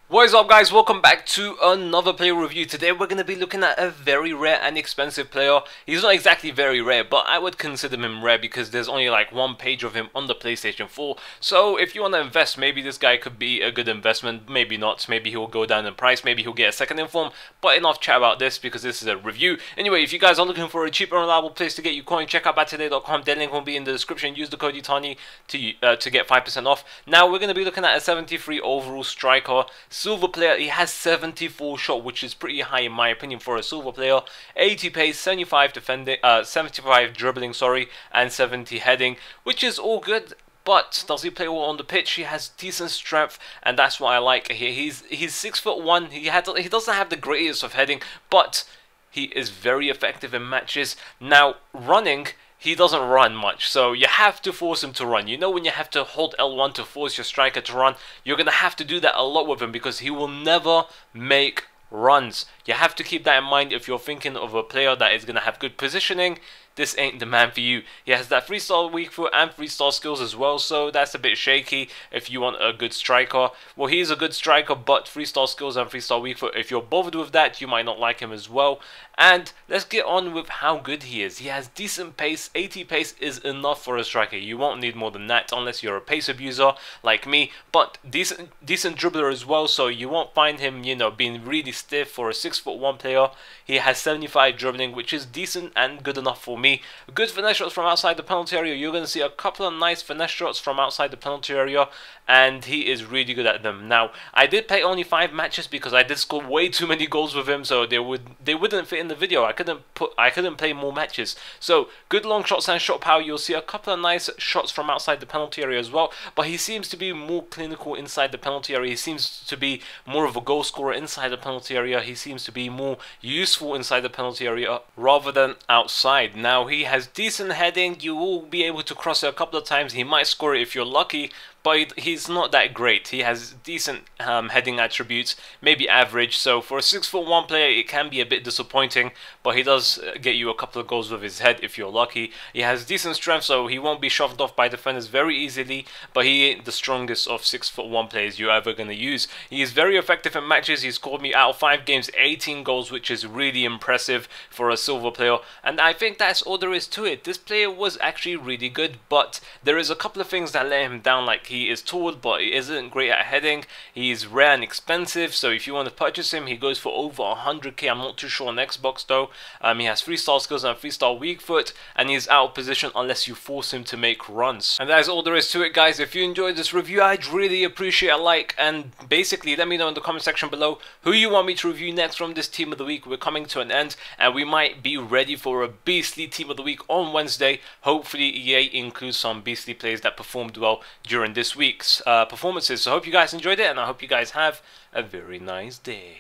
What is up, guys? Welcome back to another player review. Today we're going to be looking at a very rare and expensive player. He's not exactly very rare, but I would consider him rare because there's only like one page of him on the PlayStation 4. So if you want to invest, maybe this guy could be a good investment, maybe not. Maybe he'll go down in price, maybe he'll get a second inform. But enough chat about this because this is a review. Anyway, if you guys are looking for a cheap and reliable place to get your coin, check out BATSHUAYI.com. Their link will be in the description. Use the code ITANI to get 5% off. Now we're going to be looking at a 73 overall striker, silver player. He has 74 shot, which is pretty high in my opinion for a silver player. 80 pace, 75 defending, 75 dribbling, sorry, and 70 heading, which is all good. But does he play well on the pitch? He has decent strength, and that's what I like here. He's 6'1". He doesn't have the greatest of heading, but he is very effective in matches. Now running, he doesn't run much, so you have to force him to run. You know, when you have to hold L1 to force your striker to run, you're going to have to do that a lot with him because he will never make runs. You have to keep that in mind if you're thinking of a player that is going to have good positioning. This ain't the man for you. He has that freestyle weak foot and freestyle skills as well, so that's a bit shaky if you want a good striker. Well, he's a good striker, but freestyle skills and freestyle weak foot, if you're bothered with that, you might not like him as well. And let's get on with how good he is. He has decent pace. 80 pace is enough for a striker. You won't need more than that unless you're a pace abuser like me, but decent dribbler as well, so you won't find him, you know, being really stiff for a 6'1" player. He has 75 dribbling, which is decent and good enough for me. Good finesse shots from outside the penalty area. You're going to see a couple of nice finesse shots from outside the penalty area, and he is really good at them. Now, I did play only 5 matches because I did score way too many goals with him, so they wouldn't fit in the video. I couldn't play more matches. So good long shots and shot power. You'll see a couple of nice shots from outside the penalty area as well, but he seems to be more clinical inside the penalty area. He seems to be more of a goal scorer inside the penalty area. He seems to be more useful inside the penalty area rather than outside. Now, he has decent heading. You will be able to cross it a couple of times. He might score it if you're lucky, but he's not that great. He has decent heading attributes, maybe average. So for a 6'1" player, it can be a bit disappointing, but he does get you a couple of goals with his head if you're lucky. He has decent strength, so he won't be shoved off by defenders very easily, but he ain't the strongest of 6'1" players you're ever going to use. He is very effective in matches. He's scored me out of 5 games 18 goals, which is really impressive for a silver player, and I think that's all there is to it. This player was actually really good, but there is a couple of things that let him down, like he is tall, but he isn't great at heading. He's rare and expensive, so if you want to purchase him, he goes for over 100k. I'm not too sure on Xbox though. He has freestyle skills and freestyle weak foot, and he's out of position unless you force him to make runs. And that is all there is to it, guys. If you enjoyed this review, I'd really appreciate a like, and basically let me know in the comment section below who you want me to review next from this team of the week. We're coming to an end, and we might be ready for a beastly team of the week on Wednesday. Hopefully EA includes some beastly players that performed well during this week's performances. So I hope you guys enjoyed it, and I hope you guys have a very nice day.